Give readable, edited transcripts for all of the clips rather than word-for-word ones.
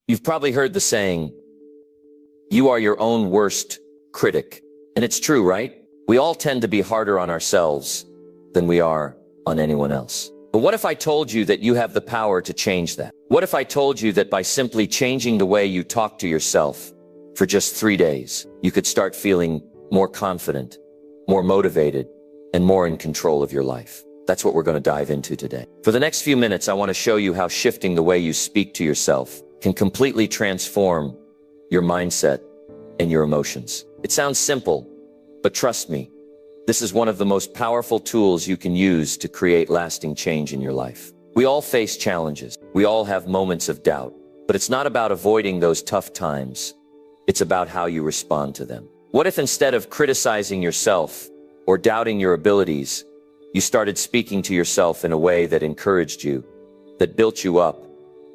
You've probably heard the saying, you are your own worst critic. And it's true, right? We all tend to be harder on ourselves than we are on anyone else. But what if I told you that you have the power to change that? What if I told you that by simply changing the way you talk to yourself for just 3 days, you could start feeling more confident, more motivated, and more in control of your life? That's what we're going to dive into today. For the next few minutes, I want to show you how shifting the way you speak to yourself can completely transform your mindset and your emotions. It sounds simple, but trust me, this is one of the most powerful tools you can use to create lasting change in your life. We all face challenges. We all have moments of doubt, but it's not about avoiding those tough times. It's about how you respond to them. What if instead of criticizing yourself or doubting your abilities, you started speaking to yourself in a way that encouraged you, that built you up,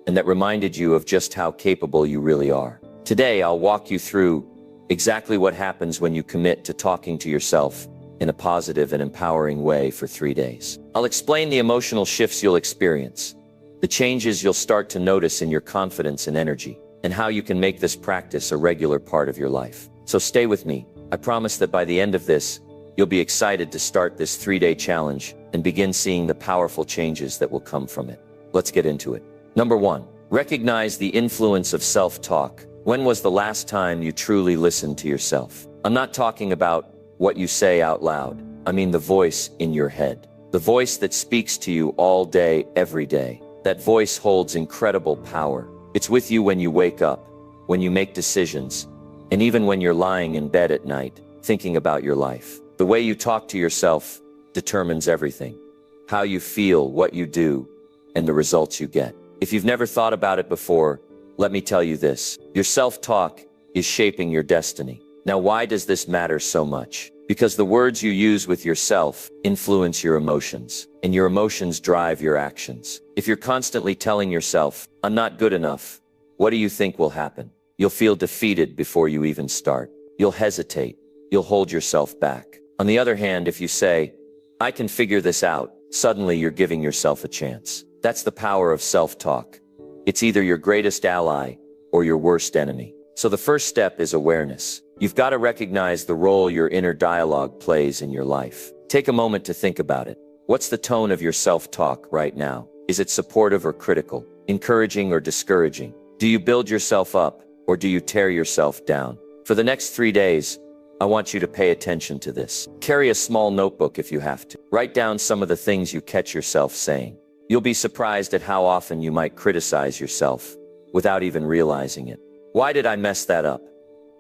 and that reminded you of just how capable you really are? Today, I'll walk you through exactly what happens when you commit to talking to yourself in a positive and empowering way for 3 days. I'll explain the emotional shifts you'll experience, the changes you'll start to notice in your confidence and energy, and how you can make this practice a regular part of your life. So stay with me. I promise that by the end of this, you'll be excited to start this 3-day challenge and begin seeing the powerful changes that will come from it. Let's get into it. Number 1, recognize the influence of self-talk. When was the last time you truly listened to yourself? I'm not talking about what you say out loud. I mean the voice in your head. The voice that speaks to you all day, every day. That voice holds incredible power. It's with you when you wake up, when you make decisions, and even when you're lying in bed at night, thinking about your life. The way you talk to yourself determines everything. How you feel, what you do, and the results you get. If you've never thought about it before, let me tell you this. Your self-talk is shaping your destiny. Now, why does this matter so much? Because the words you use with yourself influence your emotions, and your emotions drive your actions. If you're constantly telling yourself, I'm not good enough, what do you think will happen? You'll feel defeated before you even start. You'll hesitate. You'll hold yourself back. On the other hand, if you say, I can figure this out, suddenly you're giving yourself a chance. That's the power of self-talk. It's either your greatest ally or your worst enemy. So the first step is awareness. You've got to recognize the role your inner dialogue plays in your life. Take a moment to think about it. What's the tone of your self-talk right now? Is it supportive or critical? Encouraging or discouraging? Do you build yourself up or do you tear yourself down? For the next 3 days, I want you to pay attention to this. Carry a small notebook if you have to. Write down some of the things you catch yourself saying. You'll be surprised at how often you might criticize yourself without even realizing it. Why did I mess that up?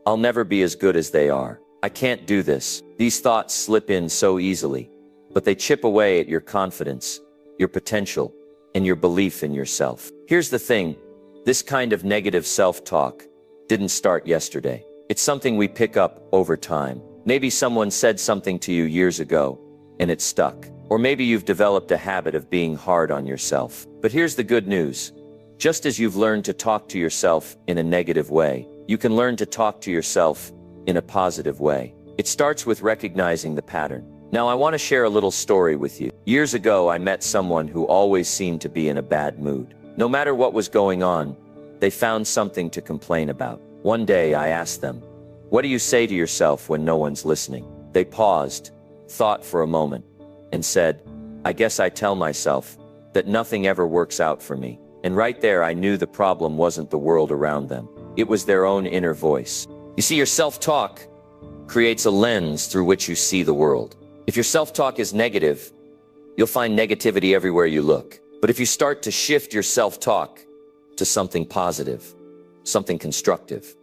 I'll never be as good as they are. I can't do this. These thoughts slip in so easily, but they chip away at your confidence, your potential, and your belief in yourself. Here's the thing. This kind of negative self-talk didn't start yesterday. It's something we pick up over time. Maybe someone said something to you years ago, and it stuck. Or maybe you've developed a habit of being hard on yourself. But here's the good news. Just as you've learned to talk to yourself in a negative way, you can learn to talk to yourself in a positive way. It starts with recognizing the pattern. Now, I want to share a little story with you. Years ago, I met someone who always seemed to be in a bad mood. No matter what was going on, they found something to complain about. One day, I asked them, what do you say to yourself when no one's listening? They paused, thought for a moment, and said, I guess I tell myself that nothing ever works out for me. And right there, I knew the problem wasn't the world around them. It was their own inner voice. You see, your self-talk creates a lens through which you see the world. If your self-talk is negative, you'll find negativity everywhere you look. But if you start to shift your self-talk to something positive, something constructive,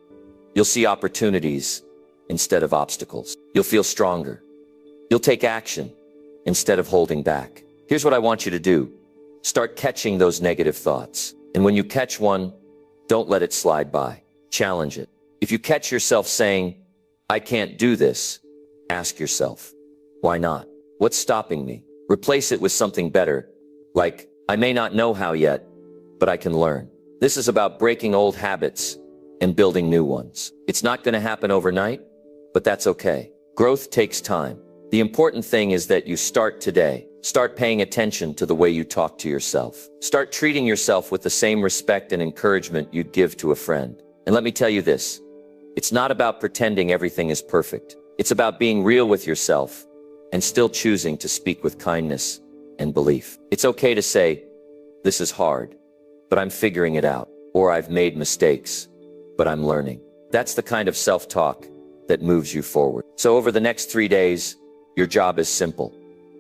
you'll see opportunities instead of obstacles. You'll feel stronger. You'll take action instead of holding back. Here's what I want you to do. Start catching those negative thoughts. And when you catch one, don't let it slide by. Challenge it. If you catch yourself saying, I can't do this, ask yourself, why not? What's stopping me? Replace it with something better, like, I may not know how yet, but I can learn. This is about breaking old habits and building new ones. It's not going to happen overnight, but that's okay. Growth takes time. The important thing is that you start today. Start paying attention to the way you talk to yourself. Start treating yourself with the same respect and encouragement you'd give to a friend. And let me tell you this, it's not about pretending everything is perfect. It's about being real with yourself and still choosing to speak with kindness and belief. It's okay to say, this is hard, but I'm figuring it out. Or I've made mistakes, but I'm learning. That's the kind of self-talk that moves you forward. So over the next 3 days, your job is simple.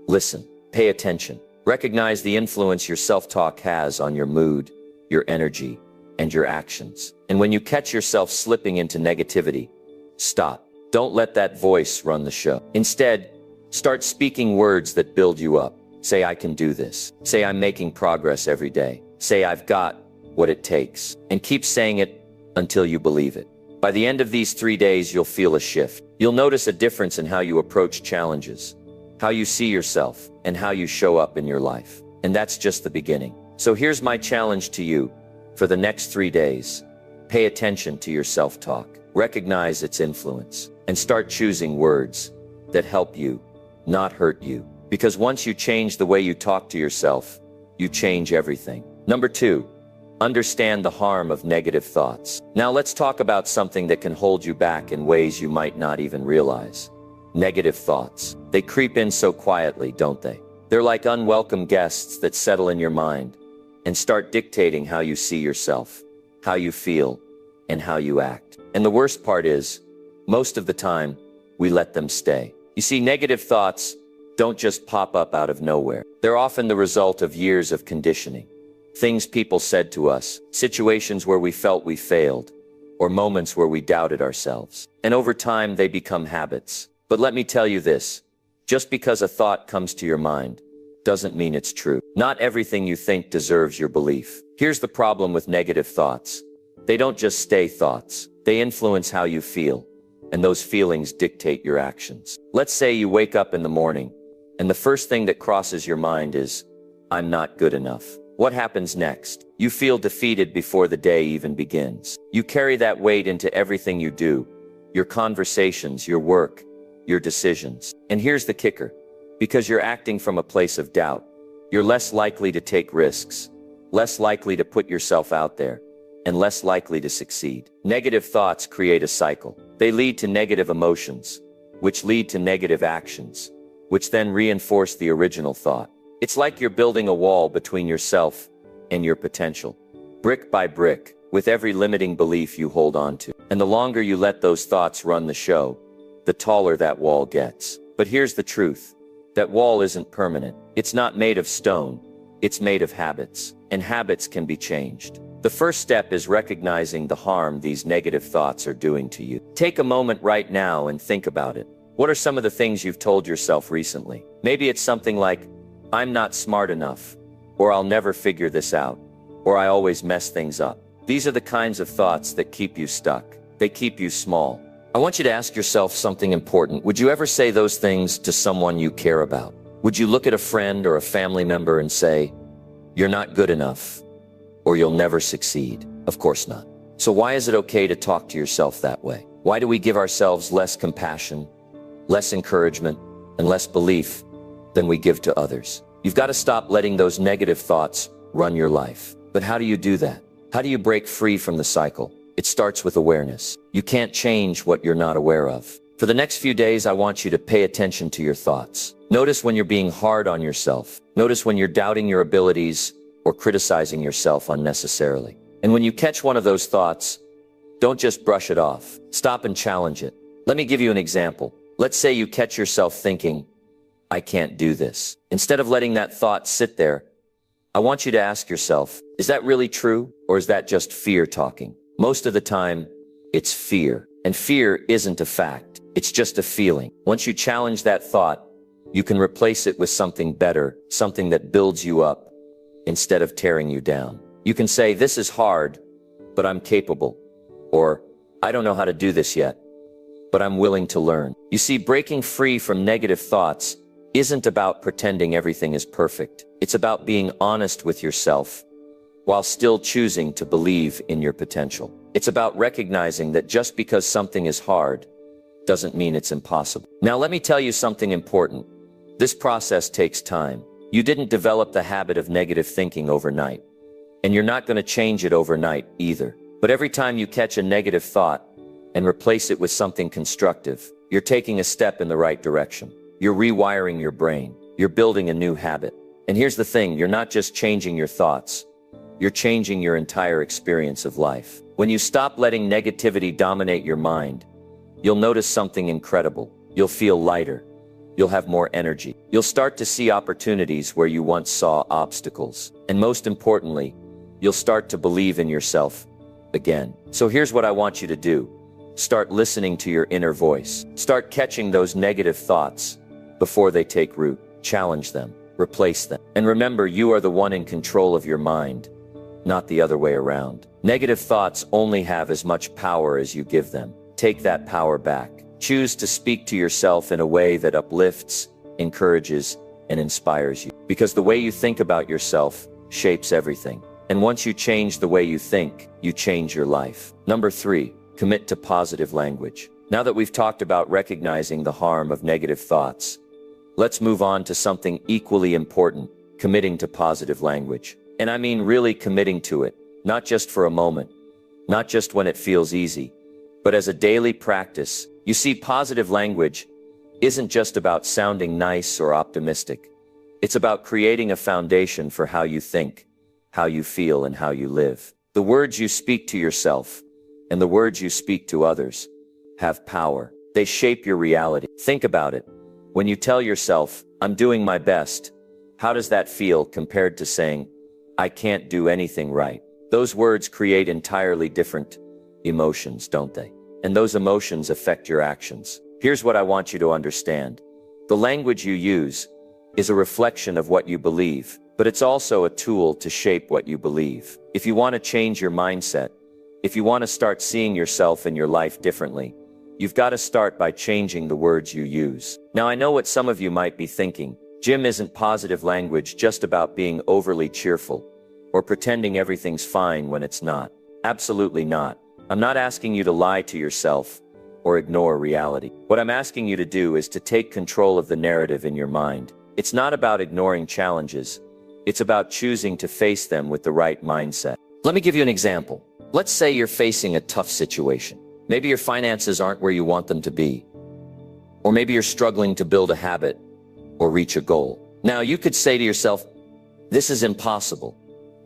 Listen, pay attention. Recognize the influence your self-talk has on your mood, your energy, and your actions. And when you catch yourself slipping into negativity, stop. Don't let that voice run the show. Instead, start speaking words that build you up. Say, I can do this. Say, I'm making progress every day. Say, I've got what it takes. And keep saying it until you believe it. By the end of these 3 days, you'll feel a shift. You'll notice a difference in how you approach challenges, how you see yourself, and how you show up in your life. And that's just the beginning. So here's my challenge to you. For the next 3 days, pay attention to your self-talk. Recognize its influence and start choosing words that help you, not hurt you. Because once you change the way you talk to yourself, you change everything. Number 2, understand the harm of negative thoughts. Now let's talk about something that can hold you back in ways you might not even realize. Negative thoughts. They creep in so quietly, don't they? They're like unwelcome guests that settle in your mind and start dictating how you see yourself, how you feel, and how you act. And the worst part is, most of the time, we let them stay. You see, negative thoughts don't just pop up out of nowhere. They're often the result of years of conditioning. Things people said to us, situations where we felt we failed, or moments where we doubted ourselves. And over time, they become habits. But let me tell you this, just because a thought comes to your mind doesn't mean it's true. Not everything you think deserves your belief. Here's the problem with negative thoughts. They don't just stay thoughts. They influence how you feel, and those feelings dictate your actions. Let's say you wake up in the morning, and the first thing that crosses your mind is, I'm not good enough. What happens next? You feel defeated before the day even begins. You carry that weight into everything you do, your conversations, your work, your decisions. And here's the kicker. Because you're acting from a place of doubt, you're less likely to take risks, less likely to put yourself out there, and less likely to succeed. Negative thoughts create a cycle. They lead to negative emotions, which lead to negative actions, which then reinforce the original thought. It's like you're building a wall between yourself and your potential, brick by brick, with every limiting belief you hold on to. And the longer you let those thoughts run the show, the taller that wall gets. But here's the truth. That wall isn't permanent. It's not made of stone. It's made of habits. And habits can be changed. The first step is recognizing the harm these negative thoughts are doing to you. Take a moment right now and think about it. What are some of the things you've told yourself recently? Maybe it's something like, I'm not smart enough, or I'll never figure this out, or I always mess things up. These are the kinds of thoughts that keep you stuck. They keep you small. I want you to ask yourself something important. Would you ever say those things to someone you care about? Would you look at a friend or a family member and say, you're not good enough, or you'll never succeed? Of course not. So why is it okay to talk to yourself that way? Why do we give ourselves less compassion, less encouragement, and less belief than we give to others? You've got to stop letting those negative thoughts run your life. But how do you do that? How do you break free from the cycle? It starts with awareness. You can't change what you're not aware of. For the next few days, I want you to pay attention to your thoughts. Notice when you're being hard on yourself. Notice when you're doubting your abilities or criticizing yourself unnecessarily. And when you catch one of those thoughts, don't just brush it off. Stop and challenge it. Let me give you an example. Let's say you catch yourself thinking, I can't do this. Instead of letting that thought sit there, I want you to ask yourself, is that really true? Or is that just fear talking? Most of the time, it's fear. And fear isn't a fact. It's just a feeling. Once you challenge that thought, you can replace it with something better, something that builds you up instead of tearing you down. You can say, this is hard, but I'm capable. Or, I don't know how to do this yet, but I'm willing to learn. You see, breaking free from negative thoughts isn't about pretending everything is perfect. It's about being honest with yourself while still choosing to believe in your potential. It's about recognizing that just because something is hard doesn't mean it's impossible. Now let me tell you something important. This process takes time. You didn't develop the habit of negative thinking overnight. And you're not going to change it overnight either. But every time you catch a negative thought and replace it with something constructive, you're taking a step in the right direction. You're rewiring your brain. You're building a new habit. And here's the thing, you're not just changing your thoughts. You're changing your entire experience of life. When you stop letting negativity dominate your mind, you'll notice something incredible. You'll feel lighter. You'll have more energy. You'll start to see opportunities where you once saw obstacles. And most importantly, you'll start to believe in yourself again. So here's what I want you to do. Start listening to your inner voice. Start catching those negative thoughts before they take root. Challenge them. Replace them. And remember, you are the one in control of your mind, not the other way around. Negative thoughts only have as much power as you give them. Take that power back. Choose to speak to yourself in a way that uplifts, encourages, and inspires you. Because the way you think about yourself shapes everything. And once you change the way you think, you change your life. Number 3, commit to positive language. Now that we've talked about recognizing the harm of negative thoughts, let's move on to something equally important, committing to positive language. And I mean really committing to it, not just for a moment, not just when it feels easy, but as a daily practice. You see, positive language isn't just about sounding nice or optimistic. It's about creating a foundation for how you think, how you feel, and how you live. The words you speak to yourself and the words you speak to others have power. They shape your reality. Think about it. When you tell yourself, I'm doing my best, how does that feel compared to saying, I can't do anything right? Those words create entirely different emotions, don't they? And those emotions affect your actions. Here's what I want you to understand. The language you use is a reflection of what you believe, but it's also a tool to shape what you believe. If you want to change your mindset, if you want to start seeing yourself and your life differently, you've got to start by changing the words you use. Now, I know what some of you might be thinking. Jim, isn't positive language just about being overly cheerful or pretending everything's fine when it's not? Absolutely not. I'm not asking you to lie to yourself or ignore reality. What I'm asking you to do is to take control of the narrative in your mind. It's not about ignoring challenges. It's about choosing to face them with the right mindset. Let me give you an example. Let's say you're facing a tough situation. Maybe your finances aren't where you want them to be. Or maybe you're struggling to build a habit or reach a goal. Now, you could say to yourself, this is impossible.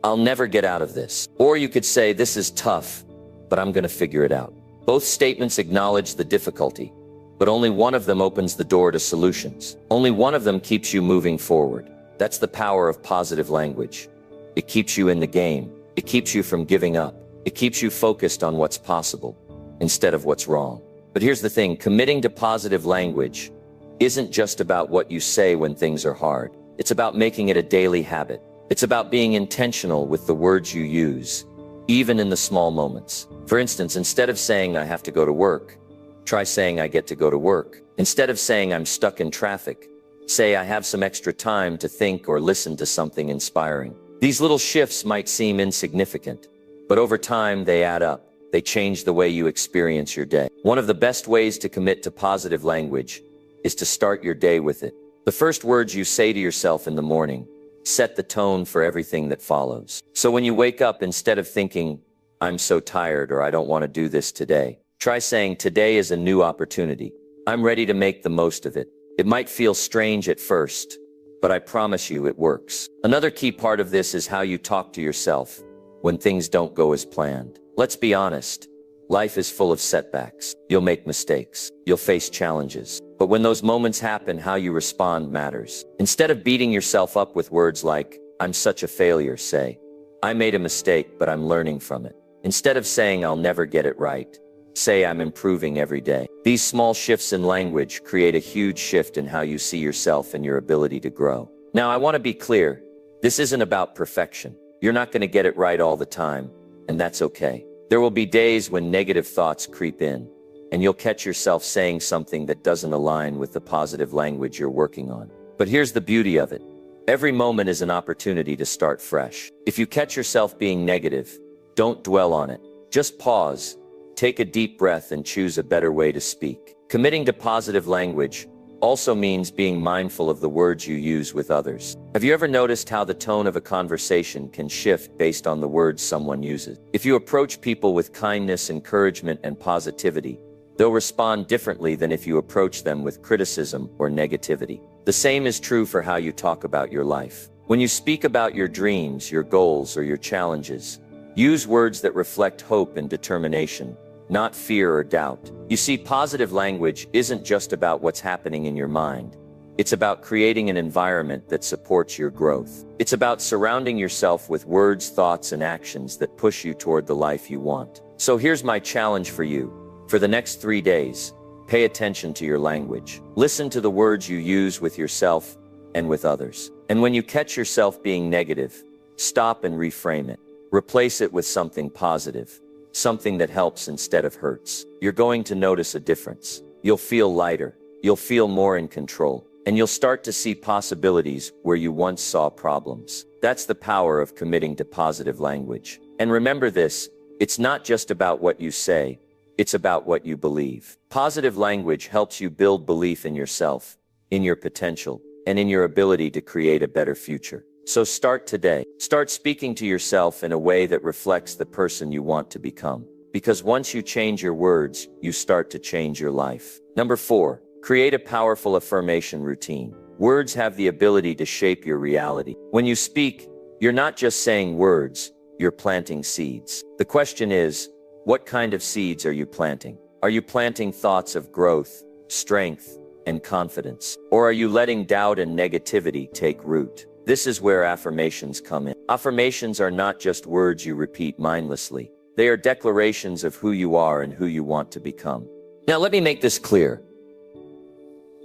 I'll never get out of this. Or you could say, this is tough, but I'm going to figure it out. Both statements acknowledge the difficulty, but only one of them opens the door to solutions. Only one of them keeps you moving forward. That's the power of positive language. It keeps you in the game. It keeps you from giving up. It keeps you focused on what's possible instead of what's wrong. But here's the thing, committing to positive language isn't just about what you say when things are hard. It's about making it a daily habit. It's about being intentional with the words you use, even in the small moments. For instance, instead of saying, I have to go to work, try saying, I get to go to work. Instead of saying, I'm stuck in traffic, say, I have some extra time to think or listen to something inspiring. These little shifts might seem insignificant, but over time they add up. They change the way you experience your day. One of the best ways to commit to positive language is to start your day with it. The first words you say to yourself in the morning set the tone for everything that follows. So when you wake up, instead of thinking, I'm so tired or I don't want to do this today, try saying, today is a new opportunity. I'm ready to make the most of it. It might feel strange at first, but I promise you it works. Another key part of this is how you talk to yourself when things don't go as planned. Let's be honest. Life is full of setbacks. You'll make mistakes. You'll face challenges. But when those moments happen, how you respond matters. Instead of beating yourself up with words like, I'm such a failure, say, I made a mistake, but I'm learning from it. Instead of saying, I'll never get it right, say, I'm improving every day. These small shifts in language create a huge shift in how you see yourself and your ability to grow. Now, I want to be clear. This isn't about perfection. You're not going to get it right all the time, and that's okay. There will be days when negative thoughts creep in, and you'll catch yourself saying something that doesn't align with the positive language you're working on. But here's the beauty of it. Every moment is an opportunity to start fresh. If you catch yourself being negative, don't dwell on it. Just pause, take a deep breath, and choose a better way to speak. Committing to positive language also means being mindful of the words you use with others. Have you ever noticed how the tone of a conversation can shift based on the words someone uses? If you approach people with kindness, encouragement, and positivity, they'll respond differently than if you approach them with criticism or negativity. The same is true for how you talk about your life. When you speak about your dreams, your goals, or your challenges, use words that reflect hope and determination, not fear or doubt. You see, positive language isn't just about what's happening in your mind. It's about creating an environment that supports your growth. It's about surrounding yourself with words, thoughts, and actions that push you toward the life you want. So here's my challenge for you. For the next 3 days, pay attention to your language. Listen to the words you use with yourself and with others. And when you catch yourself being negative, stop and reframe it. Replace it with something positive. Something that helps instead of hurts. You're going to notice a difference. You'll feel lighter. You'll feel more in control. And you'll start to see possibilities where you once saw problems. That's the power of committing to positive language. And remember this, it's not just about what you say, it's about what you believe. Positive language helps you build belief in yourself, in your potential, and in your ability to create a better future. So start today. Start speaking to yourself in a way that reflects the person you want to become. Because once you change your words, you start to change your life. Number 4, create a powerful affirmation routine. Words have the ability to shape your reality. When you speak, you're not just saying words, you're planting seeds. The question is, what kind of seeds are you planting? Are you planting thoughts of growth, strength, and confidence? Or are you letting doubt and negativity take root? This is where affirmations come in. Affirmations are not just words you repeat mindlessly. They are declarations of who you are and who you want to become. Now let me make this clear.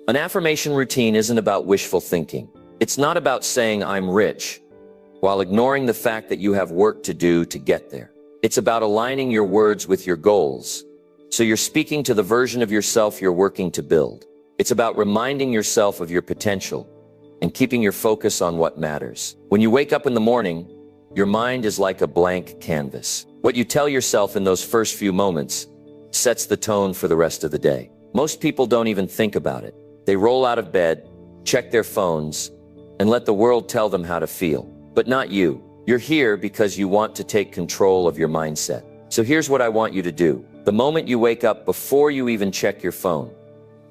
An affirmation routine isn't about wishful thinking. It's not about saying I'm rich, while ignoring the fact that you have work to do to get there. It's about aligning your words with your goals, so you're speaking to the version of yourself you're working to build. It's about reminding yourself of your potential and keeping your focus on what matters. When you wake up in the morning, your mind is like a blank canvas. What you tell yourself in those first few moments sets the tone for the rest of the day. Most people don't even think about it. They roll out of bed, check their phones, and let the world tell them how to feel. But not you. You're here because you want to take control of your mindset. So here's what I want you to do. The moment you wake up, before you even check your phone,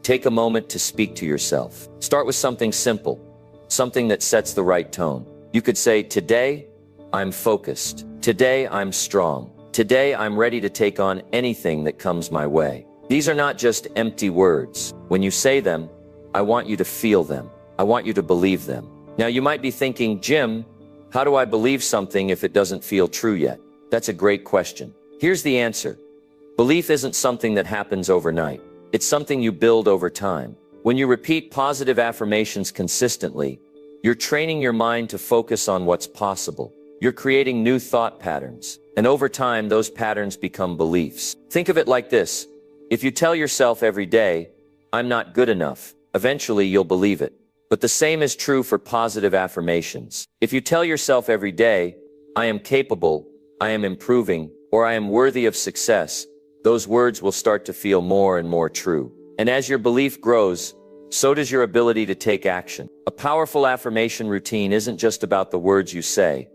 take a moment to speak to yourself. Start with something simple. Something that sets the right tone. You could say, today, I'm focused. Today, I'm strong. Today, I'm ready to take on anything that comes my way. These are not just empty words. When you say them, I want you to feel them. I want you to believe them. Now, you might be thinking, Jim, how do I believe something if it doesn't feel true yet? That's a great question. Here's the answer. Belief isn't something that happens overnight. It's something you build over time. When you repeat positive affirmations consistently, you're training your mind to focus on what's possible. You're creating new thought patterns. And over time, those patterns become beliefs. Think of it like this. If you tell yourself every day, I'm not good enough, eventually you'll believe it. But the same is true for positive affirmations. If you tell yourself every day, I am capable, I am improving, or I am worthy of success, those words will start to feel more and more true. And as your belief grows, so does your ability to take action. A powerful affirmation routine isn't just about the words you say.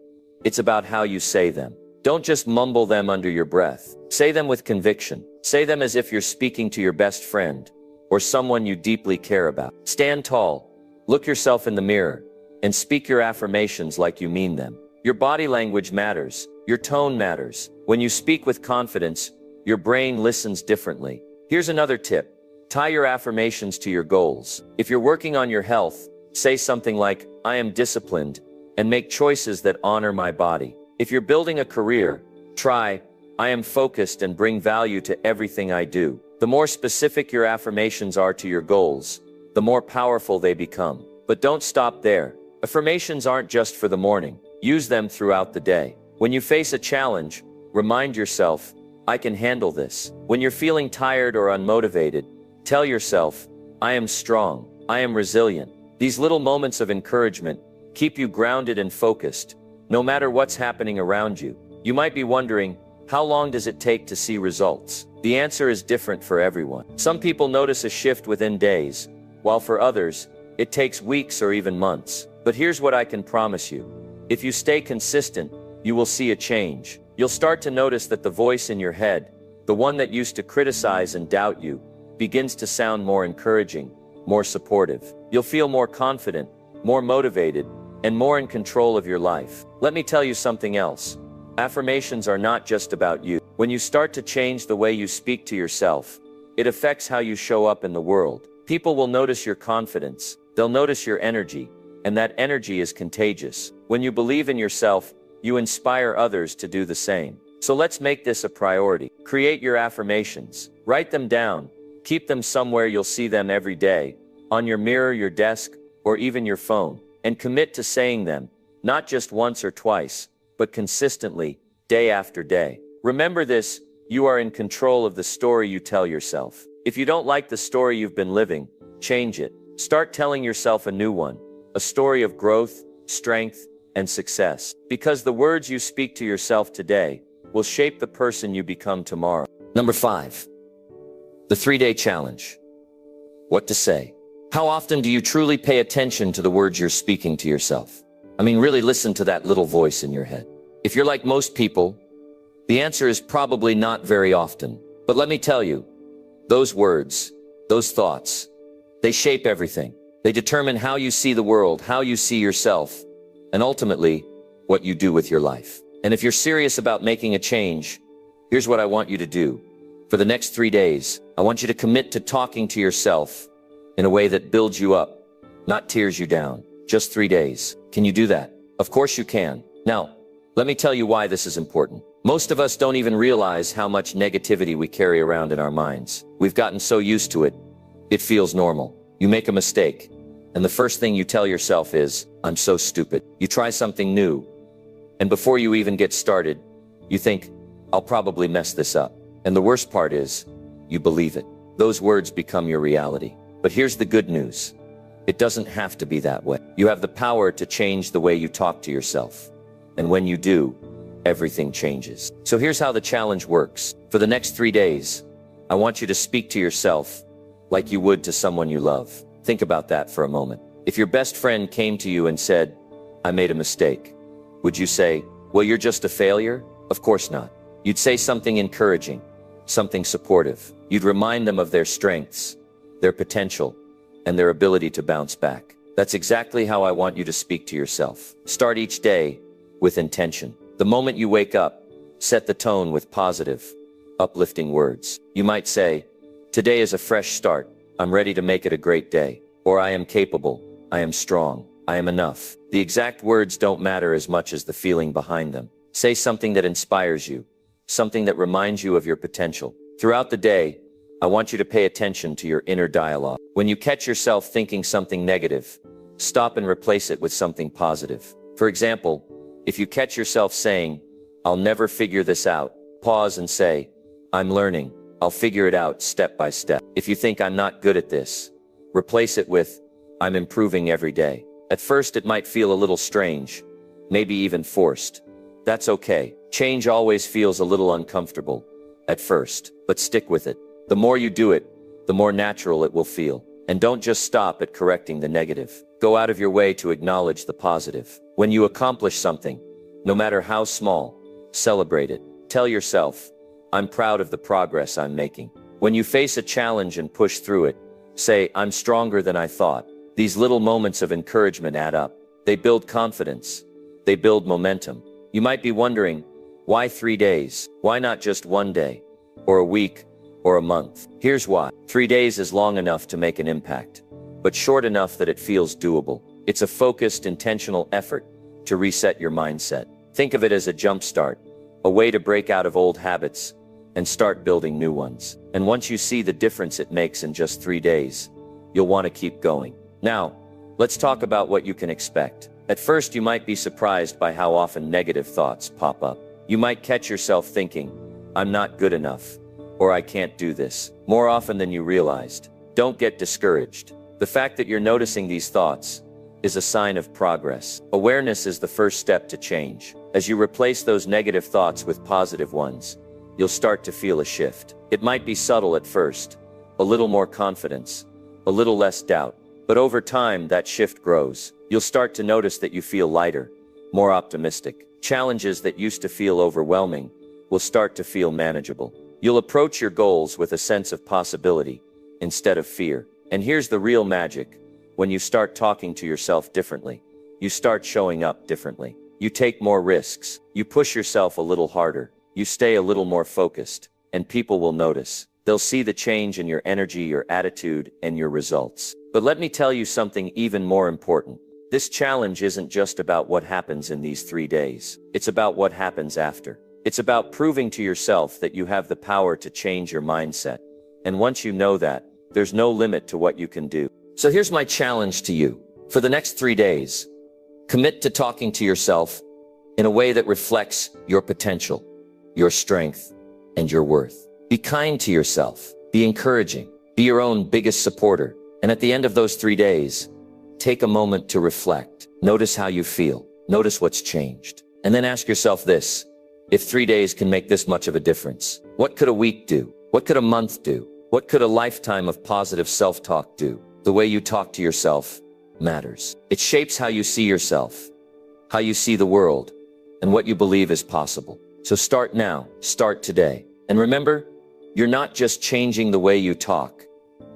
It's about how you say them. Don't just mumble them under your breath. Say them with conviction. Say them as if you're speaking to your best friend or someone you deeply care about. Stand tall, look yourself in the mirror, and speak your affirmations like you mean them. Your body language matters. Your tone matters. When you speak with confidence, your brain listens differently. Here's another tip. Tie your affirmations to your goals. If you're working on your health, say something like, I am disciplined, and make choices that honor my body. If you're building a career, try, I am focused and bring value to everything I do. The more specific your affirmations are to your goals, the more powerful they become. But don't stop there. Affirmations aren't just for the morning. Use them throughout the day. When you face a challenge, remind yourself, I can handle this. When you're feeling tired or unmotivated, tell yourself, I am strong, I am resilient. These little moments of encouragement keep you grounded and focused, no matter what's happening around you. You might be wondering, how long does it take to see results? The answer is different for everyone. Some people notice a shift within days, while for others, it takes weeks or even months. But here's what I can promise you. If you stay consistent, you will see a change. You'll start to notice that the voice in your head, the one that used to criticize and doubt you, begins to sound more encouraging, more supportive. You'll feel more confident, more motivated, and more in control of your life. Let me tell you something else. Affirmations are not just about you. When you start to change the way you speak to yourself, it affects how you show up in the world. People will notice your confidence, they'll notice your energy, and that energy is contagious. When you believe in yourself, you inspire others to do the same. So let's make this a priority. Create your affirmations. Write them down. Keep them somewhere you'll see them every day, on your mirror, your desk, or even your phone. And commit to saying them, not just once or twice, but consistently, day after day. Remember this, you are in control of the story you tell yourself. If you don't like the story you've been living, change it. Start telling yourself a new one, a story of growth, strength, and success. Because the words you speak to yourself today will shape the person you become tomorrow. Number 5. The 3-day challenge. What to say. How often do you truly pay attention to the words you're speaking to yourself? I mean, really listen to that little voice in your head. If you're like most people, the answer is probably not very often. But let me tell you, those words, those thoughts, they shape everything. They determine how you see the world, how you see yourself, and ultimately, what you do with your life. And if you're serious about making a change, here's what I want you to do. For the next 3 days, I want you to commit to talking to yourself in a way that builds you up, not tears you down. Just 3 days. Can you do that? Of course you can. Now, let me tell you why this is important. Most of us don't even realize how much negativity we carry around in our minds. We've gotten so used to it, it feels normal. You make a mistake, and the first thing you tell yourself is, I'm so stupid. You try something new, and before you even get started, you think, I'll probably mess this up. And the worst part is, you believe it. Those words become your reality. But here's the good news. It doesn't have to be that way. You have the power to change the way you talk to yourself. And when you do, everything changes. So here's how the challenge works. For the next 3 days, I want you to speak to yourself like you would to someone you love. Think about that for a moment. If your best friend came to you and said, I made a mistake, would you say, well, you're just a failure? Of course not. You'd say something encouraging, something supportive. You'd remind them of their strengths, their potential, and their ability to bounce back. That's exactly how I want you to speak to yourself. Start each day with intention. The moment you wake up, set the tone with positive, uplifting words. You might say, today is a fresh start. I'm ready to make it a great day. Or I am capable. I am strong. I am enough. The exact words don't matter as much as the feeling behind them. Say something that inspires you, something that reminds you of your potential. Throughout the day, I want you to pay attention to your inner dialogue. When you catch yourself thinking something negative, stop and replace it with something positive. For example, if you catch yourself saying, I'll never figure this out, pause and say, I'm learning. I'll figure it out step by step. If you think I'm not good at this, replace it with, I'm improving every day. At first it might feel a little strange, maybe even forced. That's okay. Change always feels a little uncomfortable at first, but stick with it. The more you do it, the more natural it will feel. And don't just stop at correcting the negative. Go out of your way to acknowledge the positive. When you accomplish something, no matter how small, celebrate it. Tell yourself, I'm proud of the progress I'm making. When you face a challenge and push through it, say, I'm stronger than I thought. These little moments of encouragement add up. They build confidence. They build momentum. You might be wondering, why 3 days? Why not just 1 day? Or a week? Or a month? Here's why. 3 days is long enough to make an impact, but short enough that it feels doable. It's a focused, intentional effort to reset your mindset. Think of it as a jump start, a way to break out of old habits and start building new ones. And once you see the difference it makes in just 3 days, you'll want to keep going. Now, let's talk about what you can expect. At first, you might be surprised by how often negative thoughts pop up. You might catch yourself thinking, I'm not good enough, or I can't do this, more often than you realized. Don't get discouraged. The fact that you're noticing these thoughts is a sign of progress. Awareness is the first step to change. As you replace those negative thoughts with positive ones, you'll start to feel a shift. It might be subtle at first, a little more confidence, a little less doubt. But over time, that shift grows. You'll start to notice that you feel lighter, more optimistic. Challenges that used to feel overwhelming will start to feel manageable. You'll approach your goals with a sense of possibility instead of fear. And here's the real magic. When you start talking to yourself differently, you start showing up differently. You take more risks. You push yourself a little harder. You stay a little more focused. And people will notice. They'll see the change in your energy, your attitude, and your results. But let me tell you something even more important. This challenge isn't just about what happens in these 3 days. It's about what happens after. It's about proving to yourself that you have the power to change your mindset. And once you know that, there's no limit to what you can do. So here's my challenge to you. For the next 3 days, commit to talking to yourself in a way that reflects your potential, your strength, and your worth. Be kind to yourself. Be encouraging. Be your own biggest supporter. And at the end of those 3 days, take a moment to reflect. Notice how you feel. Notice what's changed. And then ask yourself this: if 3 days can make this much of a difference, what could a week do? What could a month do? What could a lifetime of positive self-talk do? The way you talk to yourself matters. It shapes how you see yourself, how you see the world, and what you believe is possible. So start now. Start today. And remember, you're not just changing the way you talk,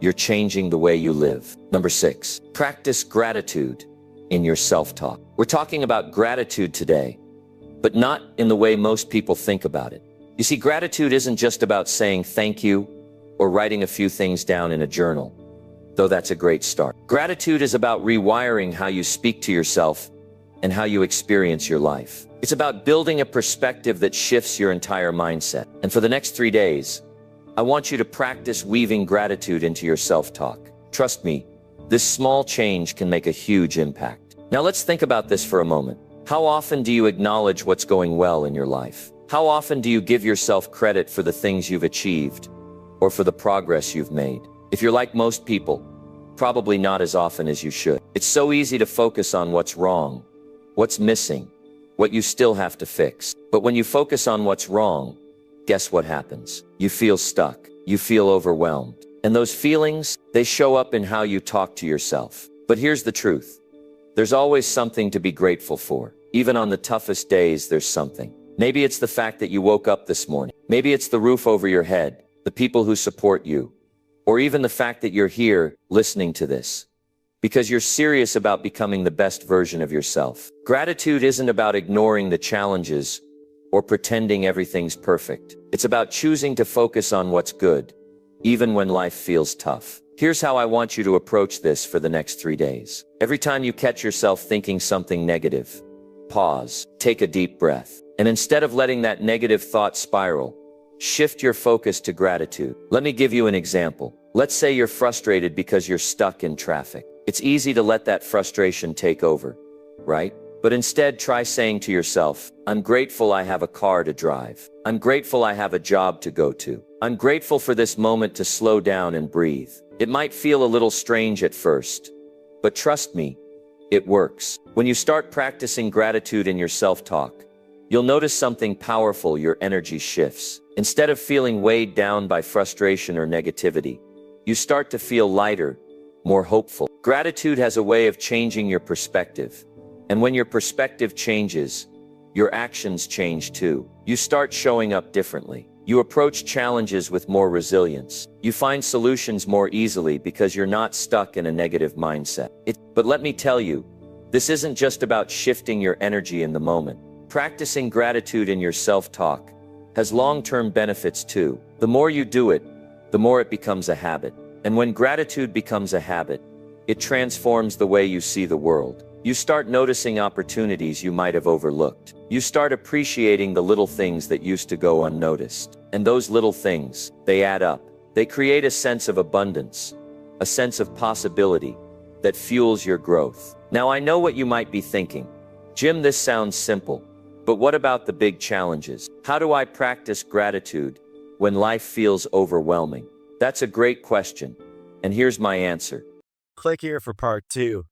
you're changing the way you live. Number 6, practice gratitude in your self-talk. We're talking about gratitude today, but not in the way most people think about it. You see, gratitude isn't just about saying thank you or writing a few things down in a journal, though that's a great start. Gratitude is about rewiring how you speak to yourself and how you experience your life. It's about building a perspective that shifts your entire mindset. And for the next 3 days, I want you to practice weaving gratitude into your self-talk. Trust me, this small change can make a huge impact. Now let's think about this for a moment. How often do you acknowledge what's going well in your life? How often do you give yourself credit for the things you've achieved or for the progress you've made? If you're like most people, probably not as often as you should. It's so easy to focus on what's wrong, what's missing, what you still have to fix. But when you focus on what's wrong, guess what happens? You feel stuck. You feel overwhelmed. And those feelings, they show up in how you talk to yourself. But here's the truth. There's always something to be grateful for. Even on the toughest days, there's something. Maybe it's the fact that you woke up this morning. Maybe it's the roof over your head, the people who support you, or even the fact that you're here listening to this because you're serious about becoming the best version of yourself. Gratitude isn't about ignoring the challenges or pretending everything's perfect. It's about choosing to focus on what's good, even when life feels tough. Here's how I want you to approach this for the next 3 days. Every time you catch yourself thinking something negative, pause, take a deep breath, and instead of letting that negative thought spiral, shift your focus to gratitude. Let me give you an example. Let's say you're frustrated because you're stuck in traffic. It's easy to let that frustration take over, right? But instead, try saying to yourself, I'm grateful I have a car to drive. I'm grateful I have a job to go to. I'm grateful for this moment to slow down and breathe. It might feel a little strange at first, but trust me, it works. When you start practicing gratitude in your self-talk, you'll notice something powerful. Your energy shifts. Instead of feeling weighed down by frustration or negativity, you start to feel lighter, more hopeful. Gratitude has a way of changing your perspective. And when your perspective changes, your actions change too. You start showing up differently. You approach challenges with more resilience. You find solutions more easily because you're not stuck in a negative mindset. But let me tell you, this isn't just about shifting your energy in the moment. Practicing gratitude in your self-talk has long-term benefits too. The more you do it, the more it becomes a habit. And when gratitude becomes a habit, it transforms the way you see the world. You start noticing opportunities you might have overlooked. You start appreciating the little things that used to go unnoticed. And those little things, they add up. They create a sense of abundance, a sense of possibility that fuels your growth. Now I know what you might be thinking. Jim, this sounds simple, but what about the big challenges? How do I practice gratitude when life feels overwhelming? That's a great question, and here's my answer. Click here for part 2.